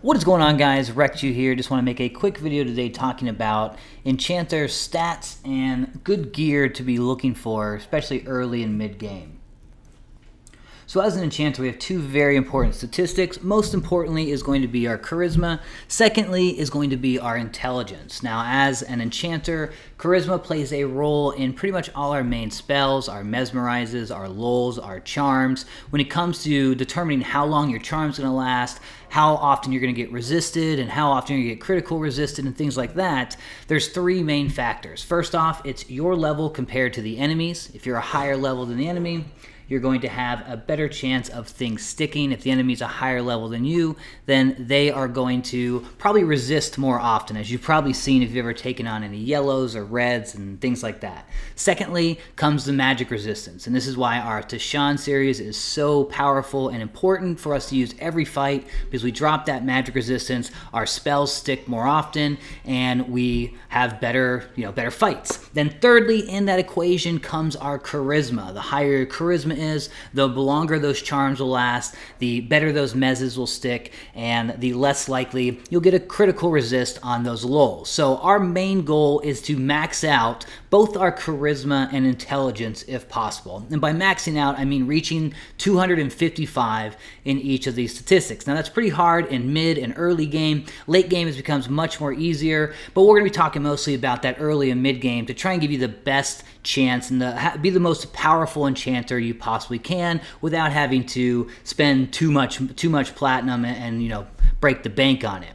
What is going on, guys? Wrecked here. Just want to make a quick video today talking about Enchanter stats and good gear to be looking for, especially early and mid-game. So as an Enchanter, we have two very important statistics. Most importantly is going to be our Charisma. Secondly is going to be our Intelligence. Now, as an Enchanter, Charisma plays a role in pretty much all our main spells, our Mesmerizes, our Lulls, our Charms. When it comes to determining how long your charm's going to last, how often you're going to get resisted, and how often you're going to get critical resisted, and things like that, there's three main factors. First off, it's your level compared to the enemies. If you're a higher level than the enemy, you're going to have a better chance of things sticking. If the enemy's a higher level than you, then they are going to probably resist more often, as you've probably seen if you've ever taken on any yellows or reds and things like that. Secondly comes the magic resistance, and this is why our Tashan series is so powerful and important for us to use every fight, because we drop that magic resistance, our spells stick more often, and we have better fights. Then thirdly in that equation comes our Charisma. The higher your Charisma is, the longer those charms will last, the better those mezzes will stick, and the less likely you'll get a critical resist on those lulls. So our main goal is to max out both our Charisma and Intelligence if possible. And by maxing out, I mean reaching 255 in each of these statistics. Now that's pretty hard in mid and early game. Late game it becomes much more easier, but we're going to be talking mostly about that early and mid game to try and give you the best chance and be the most powerful Enchanter you possibly can without having to spend too much platinum and break the bank on it.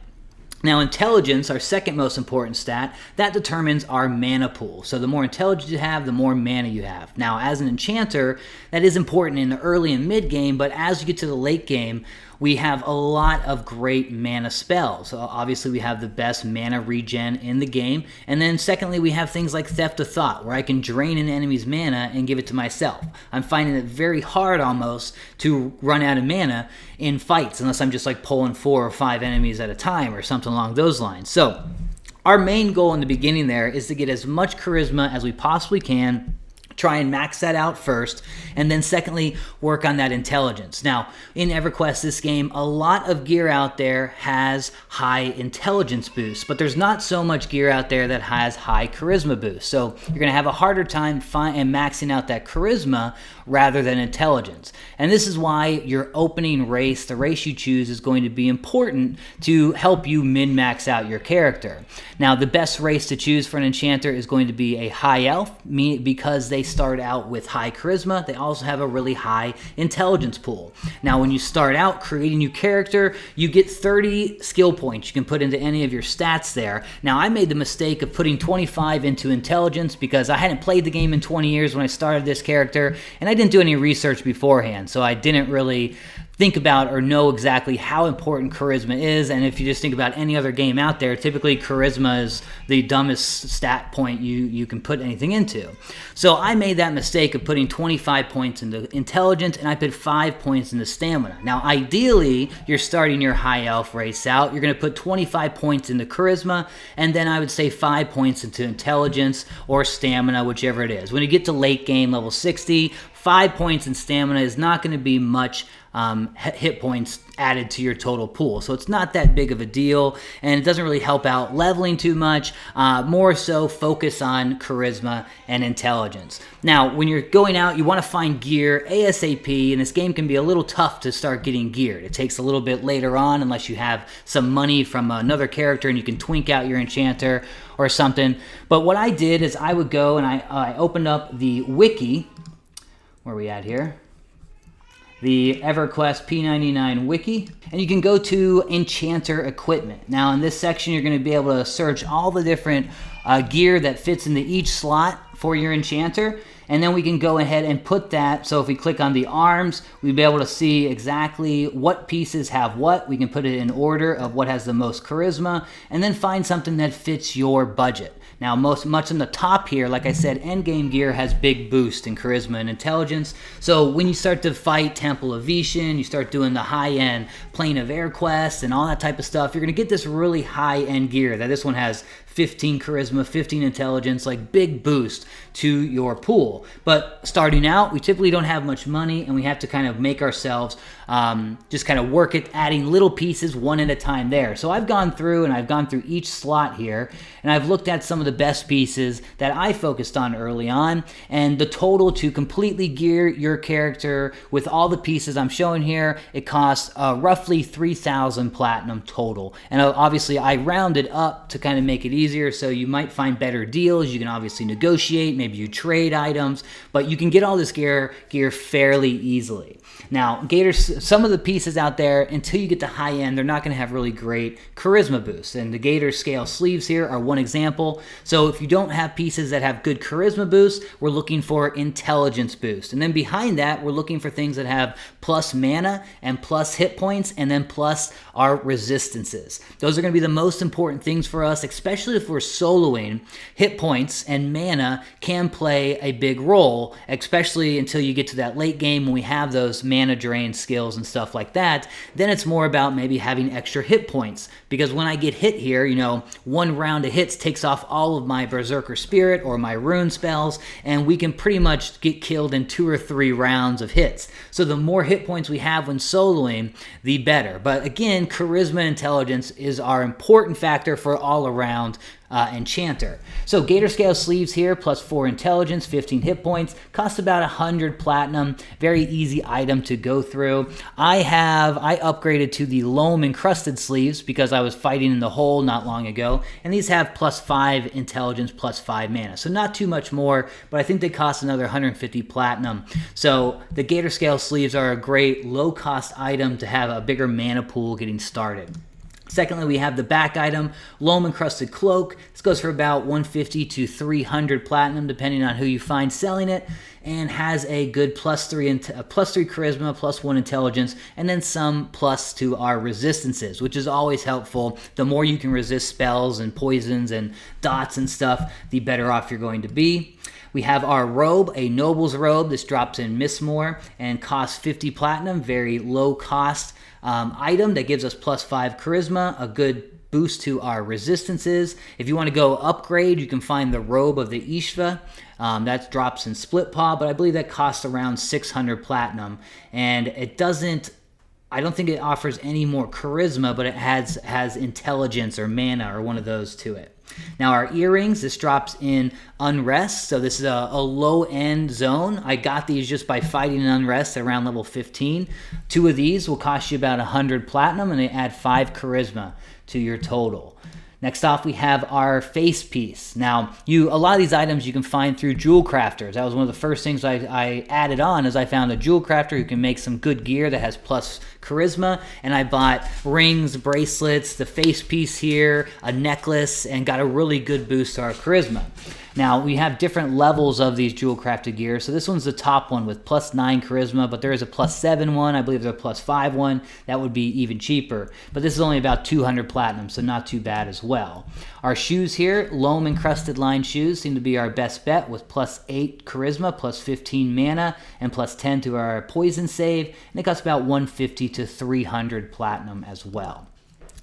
Now, Intelligence, our second most important stat, that determines our mana pool. So the more intelligence you have, the more mana you have. Now, as an Enchanter, that is important in the early and mid game, but as you get to the late game, we have a lot of great mana spells. So obviously, we have the best mana regen in the game. And then secondly, we have things like Theft of Thought, where I can drain an enemy's mana and give it to myself. I'm finding it very hard almost to run out of mana in fights, unless I'm just like pulling 4 or 5 enemies at a time or something along those lines. So our main goal in the beginning there is to get as much Charisma as we possibly can. Try and max that out first, and then secondly, work on that Intelligence. Now, in Everquest, this game, a lot of gear out there has high Intelligence boosts, but there's not so much gear out there that has high Charisma boosts. So you're going to have a harder time maxing out that Charisma rather than Intelligence. And this is why your opening race, the race you choose, is going to be important to help you min-max out your character. Now, the best race to choose for an Enchanter is going to be a High Elf, because they start out with high Charisma. They also have a really high Intelligence pool. Now, when you start out creating your character, you get 30 skill points you can put into any of your stats there. Now, I made the mistake of putting 25 into Intelligence because I hadn't played the game in 20 years when I started this character, and I didn't do any research beforehand, so I didn't really think about or know exactly how important Charisma is. And if you just think about any other game out there, typically Charisma is the dumbest stat point you can put anything into. So I made that mistake of putting 25 points into Intelligence, and I put 5 points into Stamina. Now, ideally, you're starting your High Elf race out. You're going to put 25 points into Charisma, and then I would say 5 points into Intelligence or Stamina, whichever it is. When you get to late game, level 60, 5 points in Stamina is not going to be much hit points added to your total pool. So it's not that big of a deal, and it doesn't really help out leveling too much. More so focus on Charisma and Intelligence. Now, when you're going out, you want to find gear ASAP, and this game can be a little tough to start getting geared. It takes a little bit later on, unless you have some money from another character and you can twink out your Enchanter or something. But what I did is I would go and I opened up the Wiki. Where are we at here? The Everquest P99 Wiki, and you can go to Enchanter Equipment. Now in this section you're going to be able to search all the different gear that fits into each slot for your Enchanter, and then we can go ahead and put that. So if we click on the arms, we'll be able to see exactly what pieces have what. We can put it in order of what has the most Charisma, and then find something that fits your budget. Now, much on the top here, like I said, endgame gear has big boost in Charisma and Intelligence. So when you start to fight Temple of Vishan, you start doing the high-end Plane of Air Quest and all that type of stuff, you're going to get this really high-end gear. That this one has 15 Charisma, 15 Intelligence, like big boost to your pool. cool. But starting out, we typically don't have much money, and we have to kind of make ourselves just kind of work at adding little pieces one at a time there. So I've gone through each slot here, and I've looked at some of the best pieces that I focused on early on, and the total to completely gear your character with all the pieces I'm showing here, it costs roughly 3,000 platinum total. And obviously I rounded up to kind of make it easier, so you might find better deals. You can obviously negotiate, maybe you trade items, but you can get all this gear fairly easily. Now, Gators, some of the pieces out there, until you get to high end, they're not going to have really great charisma boosts. And the Gator scale sleeves here are one example. So if you don't have pieces that have good charisma boosts, we're looking for intelligence boost. And then behind that, we're looking for things that have plus mana and plus hit points, and then plus our resistances. Those are going to be the most important things for us, especially if we're soloing. Hit points and mana can play a big role, especially until you get to that late game when we have those mana drain skills and stuff like that. Then it's more about maybe having extra hit points, because when I get hit here, you know, one round of hits takes off all of my Berserker Spirit or my rune spells, and we can pretty much get killed in 2 or 3 rounds of hits. So the more hit points we have when soloing, the better. But again, charisma and intelligence is our important factor for all around Enchanter. So Gator Scale sleeves here, plus 4 intelligence, 15 hit points, cost about 100 platinum. Very easy item to go through. I upgraded to the loam encrusted sleeves because I was fighting in the hole not long ago, and these have plus 5 intelligence, plus 5 mana. So not too much more, but I think they cost another 150 platinum. So the Gator Scale sleeves are a great low cost item to have a bigger mana pool getting started. Secondly, we have the back item, Loam Encrusted Cloak. This goes for about 150 to 300 platinum, depending on who you find selling it, and has a good plus 3 charisma, plus 1 intelligence, and then some plus to our resistances, which is always helpful. The more you can resist spells and poisons and dots and stuff, the better off you're going to be. We have our robe, a Noble's Robe. This drops in Mistmore and costs 50 platinum, very low cost item that gives us plus 5 charisma, a good boost to our resistances. If you want to go upgrade, you can find the Robe of the Ishva. That drops in Split Paw, but I believe that costs around 600 platinum. And it doesn't, I don't think it offers any more charisma, but it has intelligence or mana or one of those to it. Now our earrings, this drops in Unrest, so this is a low-end zone. I got these just by fighting in Unrest at around level 15. 2 of these will cost you about 100 platinum, and they add 5 charisma to your total. Next off, we have our face piece. Now, a lot of these items you can find through jewel crafters. That was one of the first things I added on, is I found a jewel crafter who can make some good gear that has plus charisma, and I bought rings, bracelets, the face piece here, a necklace, and got a really good boost to our charisma. Now, we have different levels of these jewel crafted gear. So this one's the top one with plus 9 charisma, but there is a plus 7 one. I believe there's a plus 5 one. That would be even cheaper. But this is only about 200 platinum, so not too bad as well. Our shoes here, Loam Encrusted Line shoes, seem to be our best bet with plus 8 charisma, plus 15 mana, and plus 10 to our poison save. And it costs about 150 to 300 platinum as well.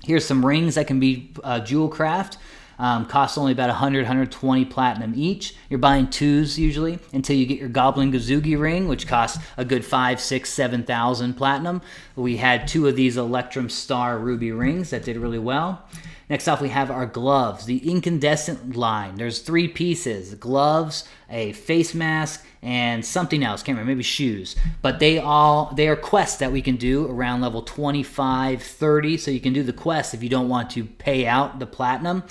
Here's some rings that can be jewel craft. Costs only about 100, 120 platinum each. You're buying 2s usually until you get your Goblin Gazugi ring, which costs a good 5, 6, 7,000 platinum. We had 2 of these Electrum Star Ruby rings that did really well. Next off, we have our gloves, the incandescent line. There's 3 pieces: gloves, a face mask, and something else. Can't remember, maybe shoes. But they are quests that we can do around level 25, 30. So you can do the quest if you don't want to pay out the platinum.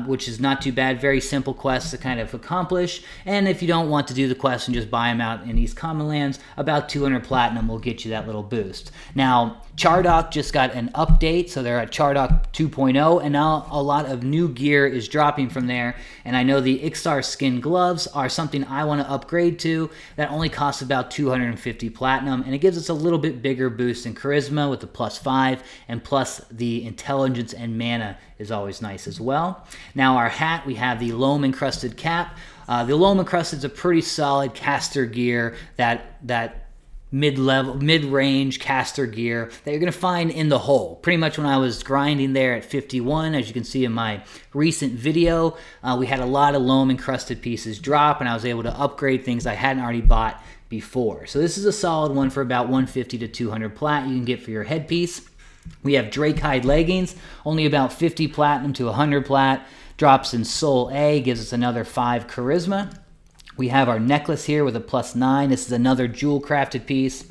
Which is not too bad. Very simple quests to kind of accomplish. And if you don't want to do the quest and just buy them out in East Commonlands, about 200 platinum will get you that little boost. Now, Chardock just got an update, so they're at Chardock 2.0, and now a lot of new gear is dropping from there. And I know the Ixar skin gloves are something I want to upgrade to. That only costs about 250 platinum, and it gives us a little bit bigger boost in charisma with the plus 5, and plus the intelligence and mana is always nice as well. Now our hat, we have the Loam Encrusted cap. The Loam Encrusted is a pretty solid caster gear that mid-level, mid-range caster gear that you're going to find in the hole. Pretty much when I was grinding there at 51, as you can see in my recent video, we had a lot of loam encrusted pieces drop, and I was able to upgrade things I hadn't already bought before. So this is a solid one for about 150 to 200 plat you can get for your headpiece. We have Drake hide leggings, only about 50 platinum to 100 plat. Drops in Soul A, gives us another 5 charisma. We have our necklace here with a +9. This is another jewel crafted piece.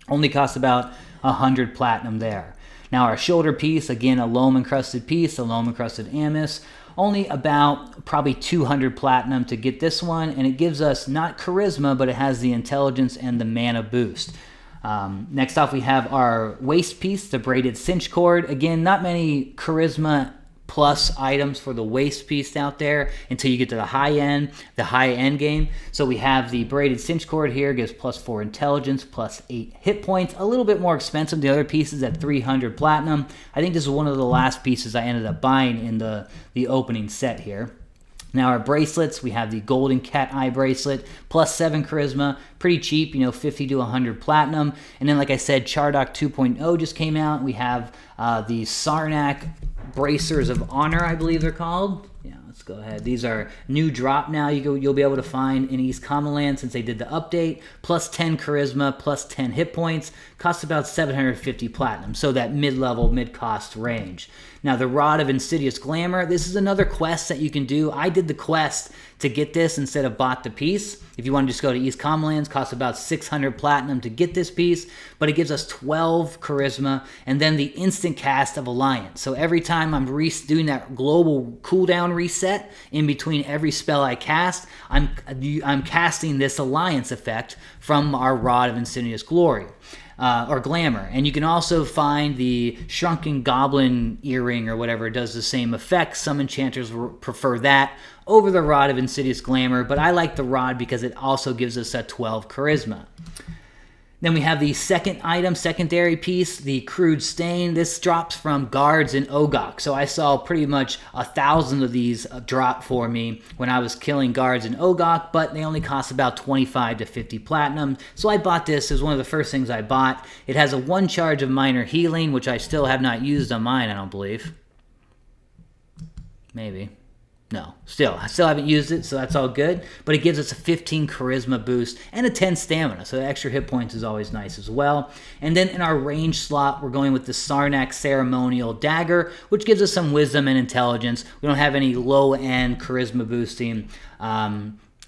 Only costs about 100 platinum there. Now our shoulder piece, again a loam encrusted piece, a loam encrusted amice. Only about probably 200 platinum to get this one, and it gives us not charisma, but it has the intelligence and the mana boost. Next off we have our waist piece, the braided cinch cord. Again, not many charisma plus items for the waist piece out there until you get to the high end game. So we have the braided cinch cord here, gives +4 intelligence, +8 hit points. A little bit more expensive than the other pieces at 300 platinum. I think this is one of the last pieces I ended up buying in the opening set here. Now our bracelets, we have the golden cat eye bracelet, +7 charisma, pretty cheap, 50 to 100 platinum. And then like I said, Chardock 2.0 just came out. We have the Sarnak bracers of honor, I believe they're called. Yeah, let's go ahead. These are new drop now. You'll be able to find in East Commonlands since they did the update. +10 charisma, +10 hit points. Costs about 750 platinum. So that mid-level, mid-cost range. Now the Rod of Insidious Glamour. This is another quest that you can do. I did the quest to get this instead of bought the piece. If you want to just go to East Commonlands, costs about 600 platinum to get this piece, but it gives us 12 charisma and then the instant cast of Alliance. So every time I'm doing that global cooldown reset in between every spell I cast, I'm casting this Alliance effect from our Rod of Insidious Glory. Or Glamour. And you can also find the Shrunken Goblin earring or whatever does the same effect. Some enchanters prefer that over the Rod of Insidious Glamour, but I like the Rod because it also gives us a 12 charisma. Then we have the second item, secondary piece, the Crude Stain. This drops from guards in Ogok. So I saw pretty much 1,000 of these drop for me when I was killing guards in Ogok, but they only cost about 25 to 50 platinum. So I bought this. It was one of the first things I bought. It has a 1 charge of minor healing, which I still have not used on mine, I don't believe. Maybe. No, I still haven't used it, so that's all good. But it gives us a 15 charisma boost and a 10 stamina, so the extra hit points is always nice as well. And then in our range slot, we're going with the Sarnak Ceremonial Dagger, which gives us some wisdom and intelligence. We don't have any low-end charisma boosting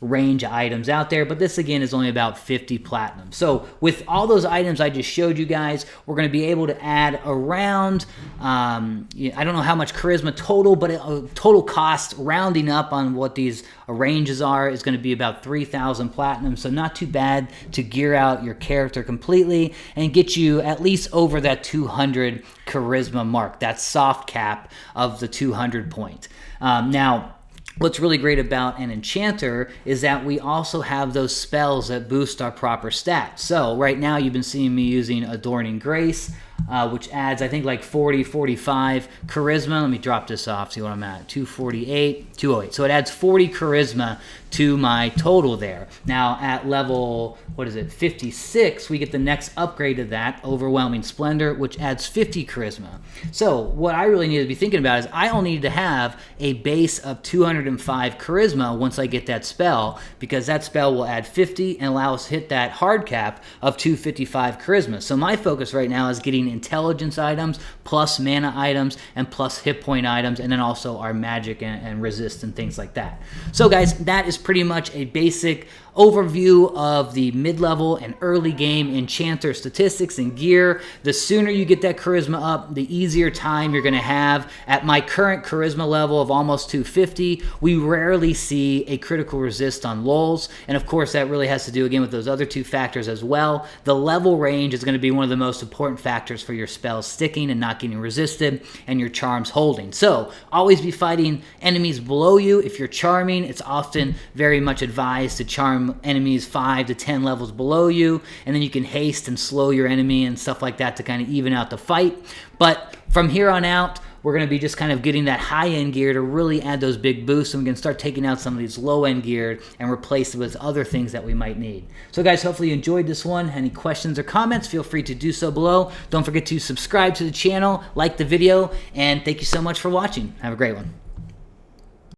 range items out there, but this again is only about 50 platinum. So with all those items I just showed you guys, we're going to be able to add around, I don't know how much charisma total, but total cost rounding up on what these ranges are is going to be about 3,000 platinum. So not too bad to gear out your character completely and get you at least over that 200 charisma mark, that soft cap of the 200 point. Now, what's really great about an Enchanter is that we also have those spells that boost our proper stats. So right now you've been seeing me using Adorning Grace, which adds I think like 40, 45 charisma. Let me drop this off, see what I'm at. 248, 208. So it adds 40 charisma to my total there. Now at level, 56, we get the next upgrade of that, Overwhelming Splendor, which adds 50 charisma. So what I really need to be thinking about is I only need to have a base of 205 charisma once I get that spell, because that spell will add 50 and allow us to hit that hard cap of 255 charisma. So my focus right now is getting intelligence items, plus mana items, and plus hit point items, and then also our magic and resist and things like that. So guys, that is pretty much a basic overview of the mid-level and early game Enchanter statistics and gear. The sooner you get that charisma up, the easier time you're going to have. At my current charisma level of almost 250, we rarely see a critical resist on lulls, and of course that really has to do again with those other two factors as well. The level range is going to be one of the most important factors for your spells sticking and not getting resisted, and your charms holding. So always be fighting enemies below you. If you're charming, it's often very much advised to charm enemies 5 to 10 levels below you, and then you can haste and slow your enemy and stuff like that to kind of even out the fight. But from here on out, we're going to be just kind of getting that high-end gear to really add those big boosts, and we can start taking out some of these low-end gear and replace it with other things that we might need. So guys, hopefully you enjoyed this one. Any questions or comments, feel free to do so below. Don't forget to subscribe to the channel, like the video, and thank you so much for watching. Have a great one.